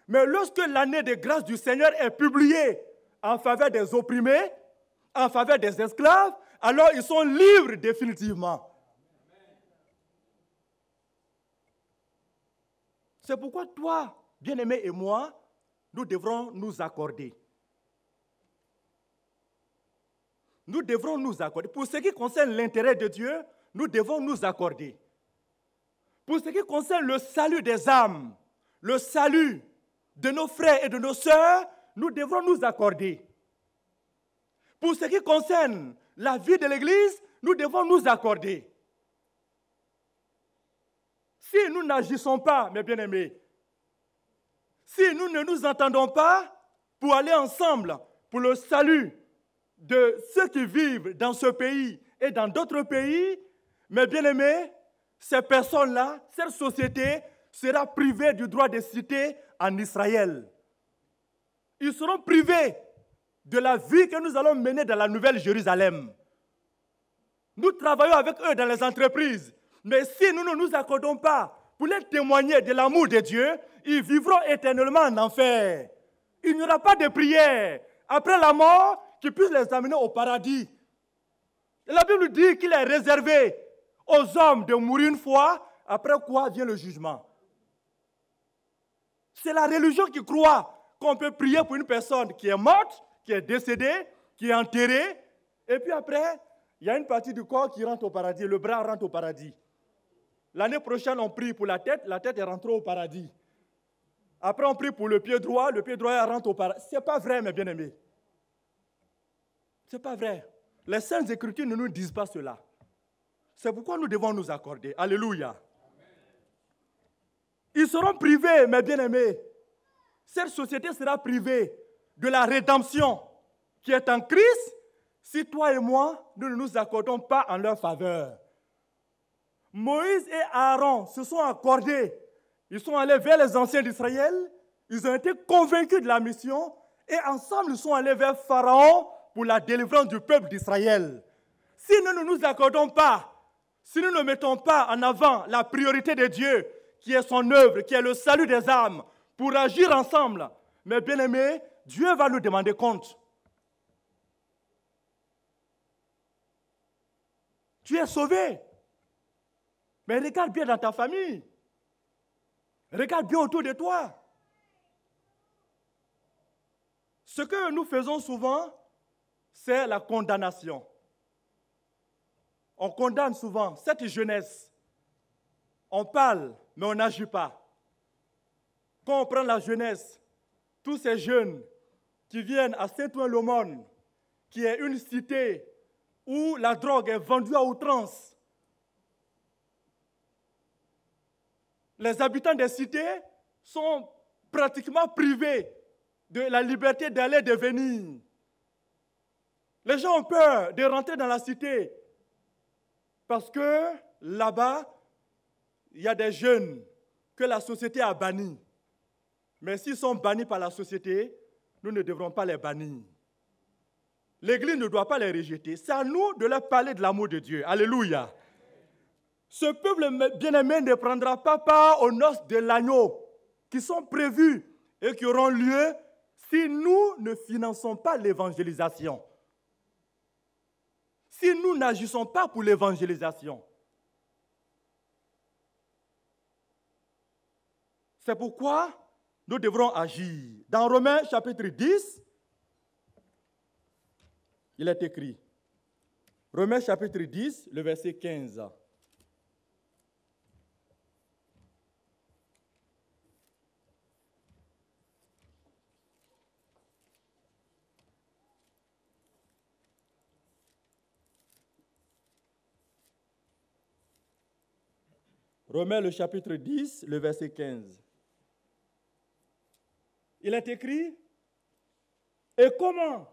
Mais lorsque l'année de grâce du Seigneur est publiée en faveur des opprimés, en faveur des esclaves, alors ils sont libres définitivement. C'est pourquoi toi, bien-aimé, et moi, nous devrons nous accorder. Nous devrons nous accorder. Pour ce qui concerne l'intérêt de Dieu, nous devons nous accorder. Pour ce qui concerne le salut des âmes, le salut de nos frères et de nos sœurs, nous devrons nous accorder. Pour ce qui concerne la vie de l'Église, nous devons nous accorder. Si nous n'agissons pas, mes bien-aimés, si nous ne nous entendons pas pour aller ensemble pour le salut de ceux qui vivent dans ce pays et dans d'autres pays, mes bien-aimés, ces personnes-là, cette société sera privée du droit de cité en Israël. Ils seront privés de la vie que nous allons mener dans la Nouvelle Jérusalem. Nous travaillons avec eux dans les entreprises. Mais si nous ne nous accordons pas pour les témoigner de l'amour de Dieu, ils vivront éternellement en enfer. Il n'y aura pas de prière après la mort qui puisse les amener au paradis. Et la Bible dit qu'il est réservé aux hommes de mourir une fois, après quoi vient le jugement. C'est la religion qui croit qu'on peut prier pour une personne qui est morte, qui est décédée, qui est enterrée, et puis après, il y a une partie du corps qui rentre au paradis, le bras rentre au paradis. L'année prochaine, on prie pour la tête est rentrée au paradis. Après, on prie pour le pied droit rentre au paradis. Ce n'est pas vrai, mes bien-aimés. Ce n'est pas vrai. Les Saintes Écritures ne nous disent pas cela. C'est pourquoi nous devons nous accorder. Alléluia. Ils seront privés, mes bien-aimés. Cette société sera privée de la rédemption qui est en Christ si toi et moi, nous ne nous accordons pas en leur faveur. Moïse et Aaron se sont accordés. Ils sont allés vers les anciens d'Israël. Ils ont été convaincus de la mission. Et ensemble, ils sont allés vers Pharaon pour la délivrance du peuple d'Israël. Si nous ne nous accordons pas, si nous ne mettons pas en avant la priorité de Dieu, qui est son œuvre, qui est le salut des âmes, pour agir ensemble, mes bien-aimés, Dieu va nous demander compte. Tu es sauvé. Mais regarde bien dans ta famille. Regarde bien autour de toi. Ce que nous faisons souvent, c'est la condamnation. On condamne souvent cette jeunesse. On parle, mais on n'agit pas. Quand on prend la jeunesse, tous ces jeunes qui viennent à Saint-Ouen-l'Aumône, qui est une cité où la drogue est vendue à outrance, les habitants des cités sont pratiquement privés de la liberté d'aller et de venir. Les gens ont peur de rentrer dans la cité parce que là-bas, il y a des jeunes que la société a bannis. Mais s'ils sont bannis par la société, nous ne devrons pas les bannir. L'Église ne doit pas les rejeter. C'est à nous de leur parler de l'amour de Dieu. Alléluia. Ce peuple bien-aimé ne prendra pas part aux noces de l'agneau qui sont prévues et qui auront lieu si nous ne finançons pas l'évangélisation. Si nous n'agissons pas pour l'évangélisation. C'est pourquoi nous devrons agir. Dans Romains chapitre 10, il est écrit, Romains chapitre 10, le verset 15. Romains le chapitre 10, le verset 15. Il est écrit, et comment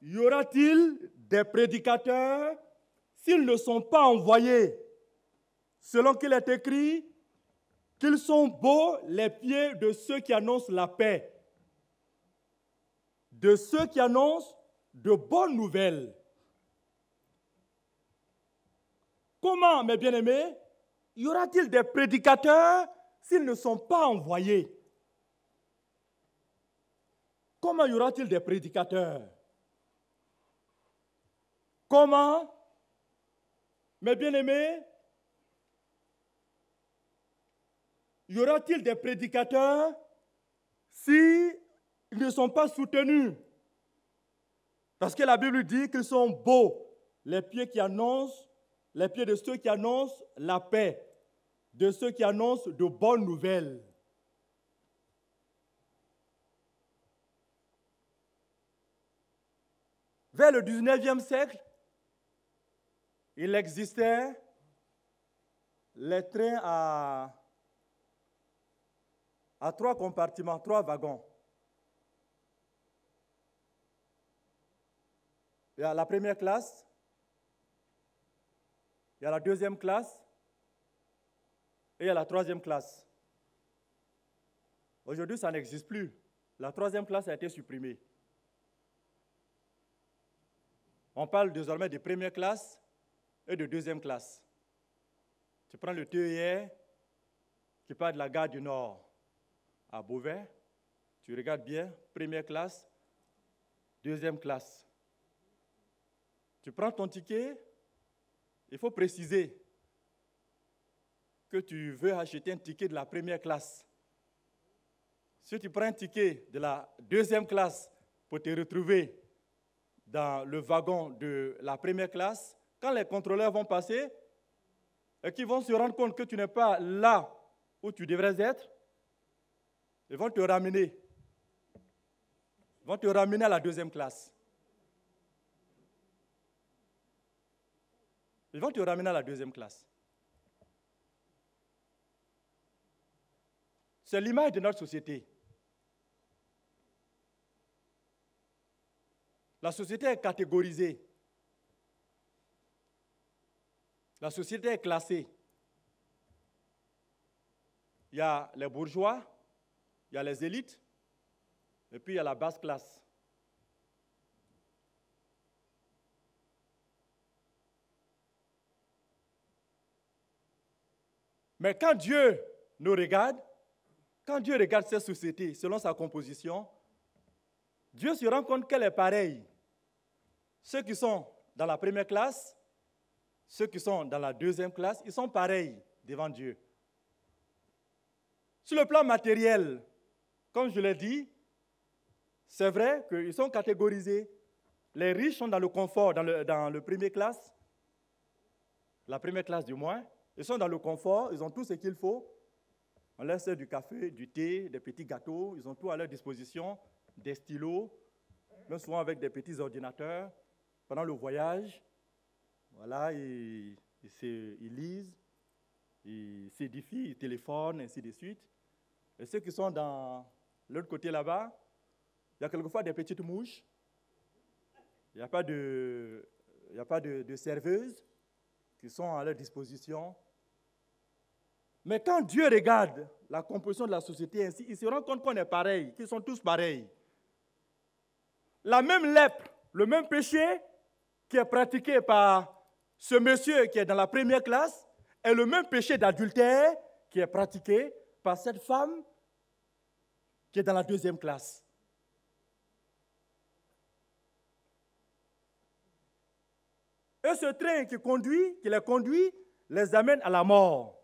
y aura-t-il des prédicateurs s'ils ne sont pas envoyés? Selon qu'il est écrit, qu'ils sont beaux les pieds de ceux qui annoncent la paix, de ceux qui annoncent de bonnes nouvelles. Comment, mes bien-aimés, y aura-t-il des prédicateurs s'ils ne sont pas envoyés? Comment y aura-t-il des prédicateurs? Comment, mes bien-aimés, y aura-t-il des prédicateurs s'ils ne sont pas soutenus? Parce que la Bible dit qu'ils sont beaux, les pieds de ceux qui annoncent la paix, de ceux qui annoncent de bonnes nouvelles. Vers le 19e siècle, il existait les trains à 3 compartiments, 3 wagons. Il y a la première classe, il y a la deuxième classe et il y a la troisième classe. Aujourd'hui, ça n'existe plus. La troisième classe a été supprimée. On parle désormais de première classe et de deuxième classe. Tu prends le TER qui part de la gare du Nord à Beauvais, tu regardes bien, première classe, deuxième classe. Tu prends ton ticket, il faut préciser que tu veux acheter un ticket de la première classe. Si tu prends un ticket de la deuxième classe pour te retrouver dans le wagon de la première classe, quand les contrôleurs vont passer et qu'ils vont se rendre compte que tu n'es pas là où tu devrais être, Ils vont te ramener. Ils vont te ramener à la 2e classe. Ils vont te ramener à la 2e classe. C'est l'image de notre société. La société est catégorisée. La société est classée. Il y a les bourgeois, il y a les élites, et puis il y a la basse classe. Mais quand Dieu nous regarde, quand Dieu regarde cette société selon sa composition, Dieu se rend compte qu'elle est pareille. Ceux qui sont dans la 1re classe, ceux qui sont dans la 2e classe, ils sont pareils devant Dieu. Sur le plan matériel, comme je l'ai dit, c'est vrai qu'ils sont catégorisés. Les riches sont dans le confort, dans le 1er classe, la 1re classe du moins. Ils sont dans le confort, ils ont tout ce qu'il faut. On leur sert du café, du thé, des petits gâteaux, ils ont tout à leur disposition, des stylos, même souvent avec des petits ordinateurs. Pendant le voyage, voilà, ils lisent, ils s'édifient, ils téléphonent, ainsi de suite. Et ceux qui sont dans l'autre côté là-bas, il y a quelquefois des petites mouches, il n'y a pas de serveuses qui sont à leur disposition. Mais quand Dieu regarde la composition de la société ainsi, il se rend compte qu'on est pareil, qu'ils sont tous pareils. La même lèpre, le même péché qui est pratiqué par ce monsieur qui est dans la 1re classe est le même péché d'adultère qui est pratiqué par cette femme qui est dans la 2e classe. Et ce train qui les conduit, les amène à la mort.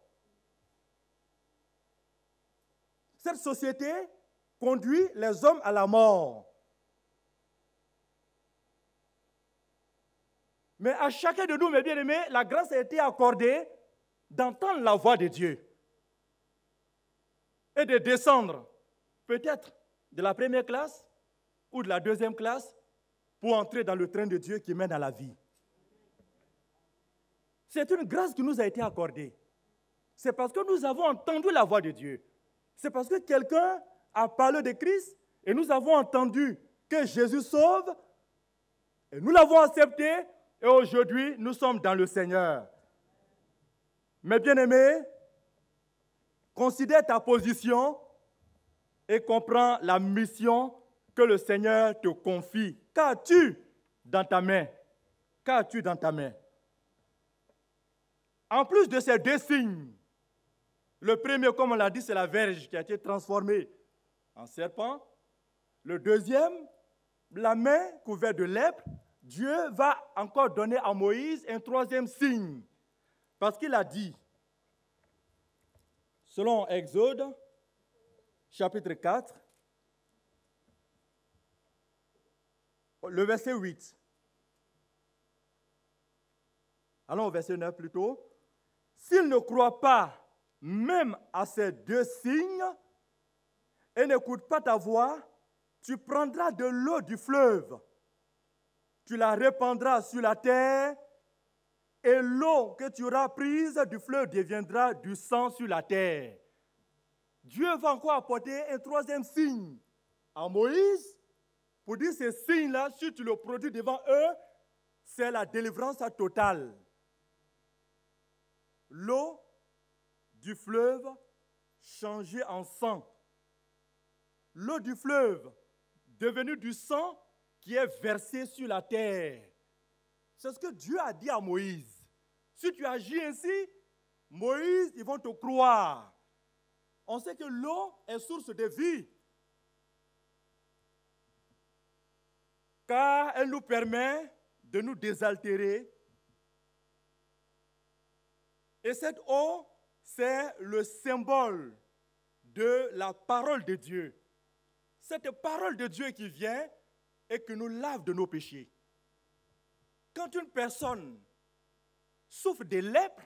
Cette société conduit les hommes à la mort. Mais à chacun de nous, mes bien-aimés, la grâce a été accordée d'entendre la voix de Dieu et de descendre, peut-être de la 1re classe ou de la 2e classe, pour entrer dans le train de Dieu qui mène à la vie. C'est une grâce qui nous a été accordée. C'est parce que nous avons entendu la voix de Dieu. C'est parce que quelqu'un a parlé de Christ et nous avons entendu que Jésus sauve et nous l'avons accepté et aujourd'hui nous sommes dans le Seigneur. Mes bien-aimés, considère ta position et comprends la mission que le Seigneur te confie. Qu'as-tu dans ta main? Qu'as-tu dans ta main? En plus de ces 2 signes, le premier, comme on l'a dit, c'est la verge qui a été transformée en serpent. Le deuxième, la main couverte de lèpre. Dieu va encore donner à Moïse un 3e signe. Parce qu'il a dit, selon Exode, chapitre 4, le verset 8. Allons au verset 9 plutôt. S'il ne croit pas même à ces 2 signes et n'écoute pas ta voix, tu prendras de l'eau du fleuve, tu la répandras sur la terre et l'eau que tu auras prise du fleuve deviendra du sang sur la terre. Dieu va encore apporter un 3e signe à Moïse pour dire ce signe-là, si tu le produis devant eux, c'est la délivrance totale. L'eau du fleuve changée en sang. L'eau du fleuve devenue du sang qui est versé sur la terre. C'est ce que Dieu a dit à Moïse. Si tu agis ainsi, Moïse, ils vont te croire. On sait que l'eau est source de vie, car elle nous permet de nous désaltérer. Et cette eau, c'est le symbole de la parole de Dieu. Cette parole de Dieu qui vient et qui nous lave de nos péchés. Quand une personne souffre de lèpre,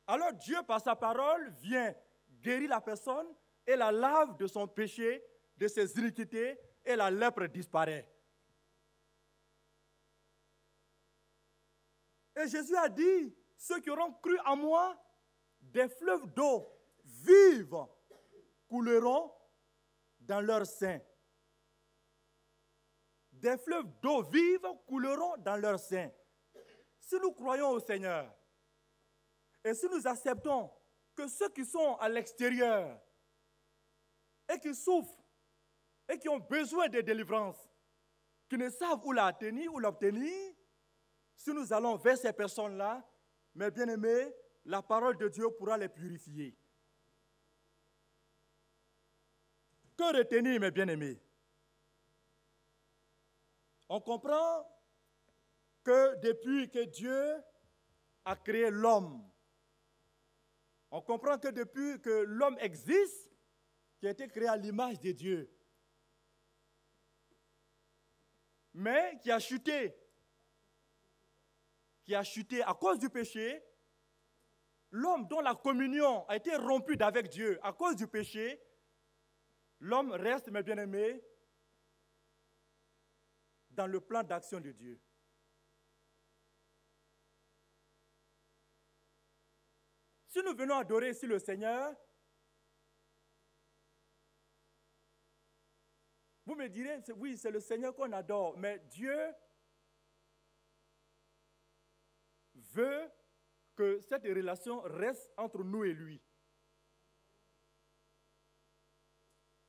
alors Dieu, par sa parole, vient guérir la personne et la lave de son péché, de ses iniquités, et la lèpre disparaît. Et Jésus a dit, ceux qui auront cru en moi, des fleuves d'eau vives couleront dans leur sein. Des fleuves d'eau vive couleront dans leur sein. Si nous croyons au Seigneur, et si nous acceptons que ceux qui sont à l'extérieur et qui souffrent et qui ont besoin de délivrance, qui ne savent où l'obtenir, si nous allons vers ces personnes-là, mes bien-aimés, la parole de Dieu pourra les purifier. Que retenir, mes bien-aimés? On comprend que depuis que Dieu a créé l'homme, on comprend que depuis que l'homme existe, qui a été créé à l'image de Dieu, mais qui a chuté à cause du péché, l'homme dont la communion a été rompue avec Dieu à cause du péché, l'homme reste, mes bien-aimés, dans le plan d'action de Dieu. Si nous venons adorer ici le Seigneur, vous me direz, oui, c'est le Seigneur qu'on adore, mais Dieu veut que cette relation reste entre nous et lui.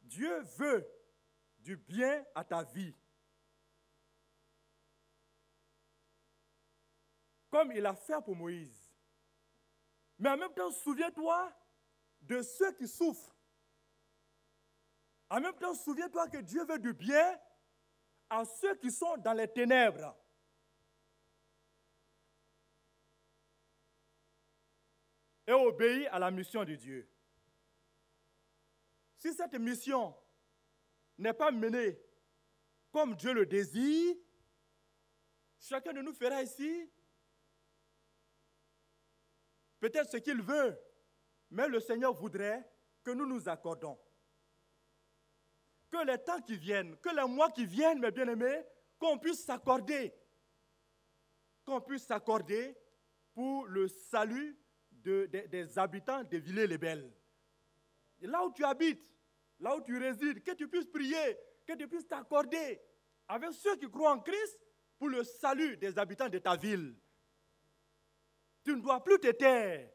Dieu veut du bien à ta vie. Comme il a fait pour Moïse. Mais en même temps, souviens-toi de ceux qui souffrent. En même temps, souviens-toi que Dieu veut du bien à ceux qui sont dans les ténèbres. Et obéis à la mission de Dieu. Si cette mission n'est pas menée comme Dieu le désire, chacun de nous fera ici peut-être ce qu'il veut, mais le Seigneur voudrait que nous nous accordons. Que les temps qui viennent, que les mois qui viennent, mes bien-aimés, qu'on puisse s'accorder pour le salut des habitants de Villers-les-Belles. Là où tu habites, là où tu résides, que tu puisses prier, que tu puisses t'accorder avec ceux qui croient en Christ pour le salut des habitants de ta ville. Tu ne dois plus te taire.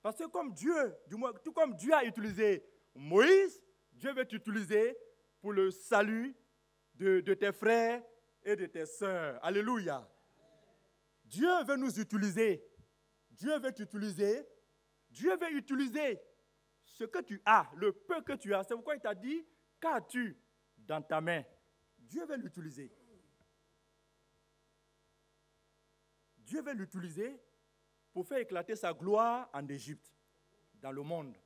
Parce que tout comme Dieu a utilisé Moïse, Dieu veut t'utiliser pour le salut de tes frères et de tes sœurs. Alléluia. Dieu veut nous utiliser. Dieu veut t'utiliser. Dieu veut utiliser ce que tu as, le peu que tu as. C'est pourquoi il t'a dit, qu'as-tu dans ta main? Dieu veut l'utiliser. Dieu veut l'utiliser pour faire éclater sa gloire en Égypte, dans le monde.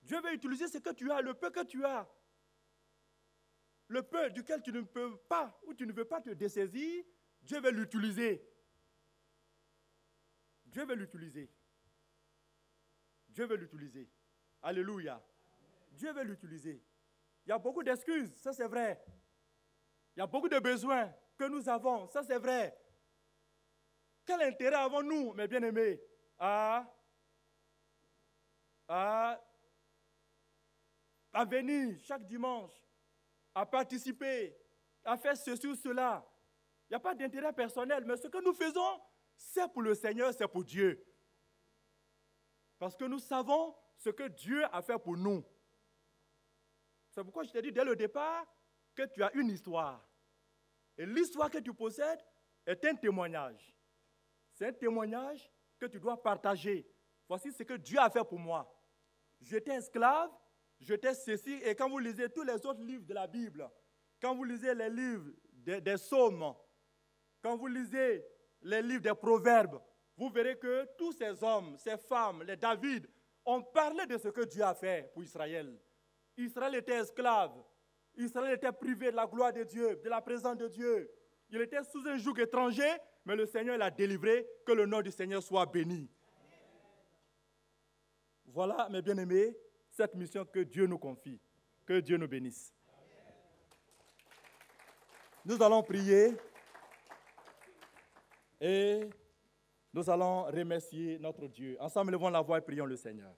Dieu veut utiliser ce que tu as, le peu que tu as, le peu duquel tu ne peux pas ou tu ne veux pas te dessaisir. Dieu veut l'utiliser. Dieu veut l'utiliser. Dieu veut l'utiliser. Alléluia. Dieu veut l'utiliser. Il y a beaucoup d'excuses, ça c'est vrai. Il y a beaucoup de besoins que nous avons, ça c'est vrai. Quel intérêt avons-nous, mes bien-aimés, à venir chaque dimanche, à participer, à faire ceci ou cela? Il n'y a pas d'intérêt personnel, mais ce que nous faisons, c'est pour le Seigneur, c'est pour Dieu. Parce que nous savons ce que Dieu a fait pour nous. C'est pourquoi je t'ai dit dès le départ que tu as une histoire. Et l'histoire que tu possèdes est un témoignage. C'est un témoignage que tu dois partager. Voici ce que Dieu a fait pour moi. J'étais esclave, j'étais ceci, et quand vous lisez tous les autres livres de la Bible, quand vous lisez les livres des psaumes, quand vous lisez les livres des proverbes, vous verrez que tous ces hommes, ces femmes, les David, ont parlé de ce que Dieu a fait pour Israël. Israël était esclave. Israël était privé de la gloire de Dieu, de la présence de Dieu. Il était sous un joug étranger, mais le Seigneur l'a délivré. Que le nom du Seigneur soit béni. Voilà, mes bien-aimés, cette mission que Dieu nous confie. Que Dieu nous bénisse. Nous allons prier et nous allons remercier notre Dieu. Ensemble, levons la voix et prions le Seigneur.